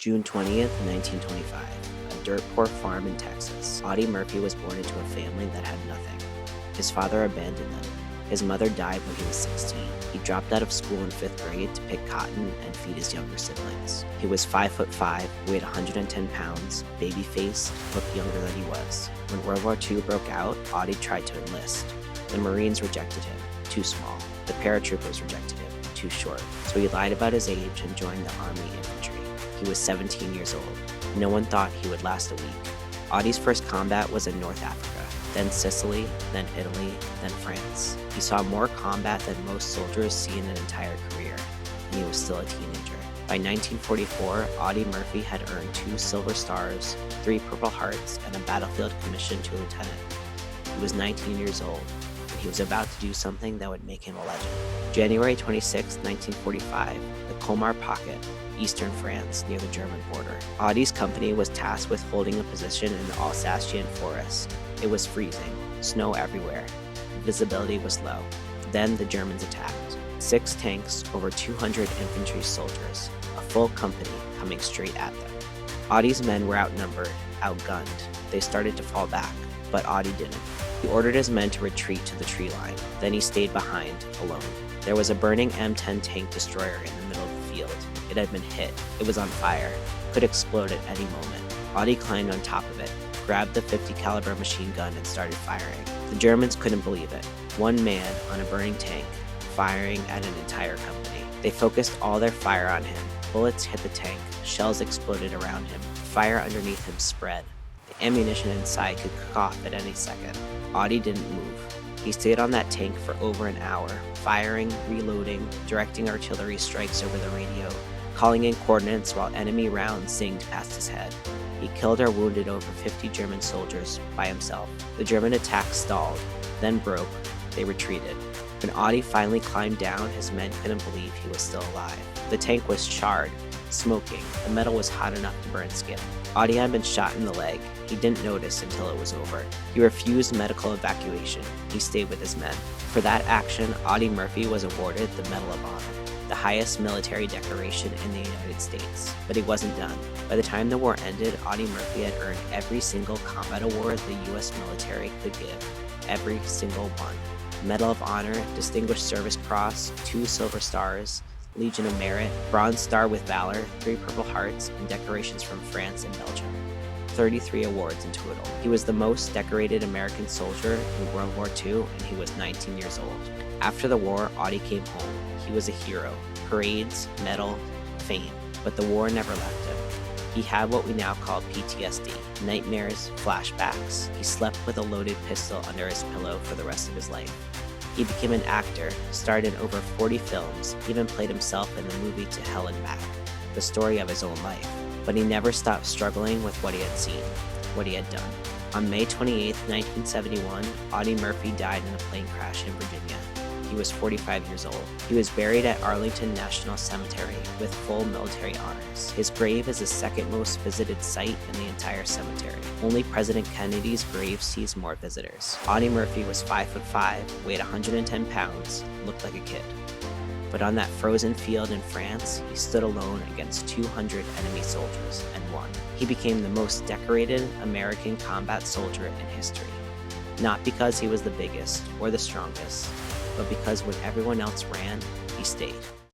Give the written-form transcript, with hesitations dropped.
June 20th, 1925, a dirt-poor farm in Texas. Audie Murphy was born into a family that had nothing. His father abandoned them. His mother died when he was 16. He dropped out of school in 5th grade to pick cotton and feed his younger siblings. He was 5'5", weighed 110 pounds, baby-faced, looked younger than he was. When World War II broke out, Audie tried to enlist. The Marines rejected him, too small. The paratroopers rejected him, too short. So he lied about his age and joined the Army infantry. He was 17 years old. No one thought he would last a week. Audie's first combat was in North Africa, then Sicily, then Italy, then France. He saw more combat than most soldiers see in an entire career, and he was still a teenager. By 1944, Audie Murphy had earned 2 Silver Stars, 3 Purple Hearts, and a battlefield commission to lieutenant. He was 19 years old, and he was about to do something that would make him a legend. January 26, 1945, the Colmar Pocket, eastern France, near the German border. Audie's company was tasked with holding a position in the Alsatian forest. It was freezing, snow everywhere. Visibility was low. Then the Germans attacked. 6 tanks, over 200 infantry soldiers, a full company coming straight at them. Audie's men were outnumbered, outgunned. They started to fall back, but Audie didn't. He ordered his men to retreat to the tree line. Then he stayed behind, alone. There was a burning M10 tank destroyer in the middle of the field. It had been hit. It was on fire. Could explode at any moment. Audie climbed on top of it, grabbed the .50 caliber machine gun and started firing. The Germans couldn't believe it. One man on a burning tank, firing at an entire company. They focused all their fire on him. Bullets hit the tank. Shells exploded around him. Fire underneath him spread. The ammunition inside could cook off at any second. Audie didn't move. He stayed on that tank for over an hour, firing, reloading, directing artillery strikes over the radio, calling in coordinates while enemy rounds zinged past his head. He killed or wounded over 50 German soldiers by himself. The German attack stalled, then broke. They retreated. When Audie finally climbed down, his men couldn't believe he was still alive. The tank was charred, smoking. The metal was hot enough to burn skin. Audie had been shot in the leg. He didn't notice until it was over. He refused medical evacuation. He stayed with his men. For that action, Audie Murphy was awarded the Medal of Honor, the highest military decoration in the United States. But he wasn't done. By the time the war ended, Audie Murphy had earned every single combat award the U.S. military could give. Every single one. Medal of Honor, Distinguished Service Cross, 2 Silver Stars, Legion of Merit, Bronze Star with Valor, 3 Purple Hearts, and decorations from France and Belgium. 33 awards in total. He was the most decorated American soldier in World War II, and he was 19 years old. After the war, Audie came home. He was a hero. Parades, medal, fame. But the war never left him. He had what we now call PTSD, nightmares, flashbacks. He slept with a loaded pistol under his pillow for the rest of his life. He became an actor, starred in over 40 films, even played himself in the movie To Hell and Back, the story of his own life. But he never stopped struggling with what he had seen, what he had done. On May 28, 1971, Audie Murphy died in a plane crash in Virginia. He was 45 years old. He was buried at Arlington National Cemetery with full military honors. His grave is the second most visited site in the entire cemetery. Only President Kennedy's grave sees more visitors. Audie Murphy was 5'5", weighed 110 pounds, looked like a kid. But on that frozen field in France, he stood alone against 200 enemy soldiers and won. He became the most decorated American combat soldier in history. Not because he was the biggest or the strongest, but because when everyone else ran, he stayed.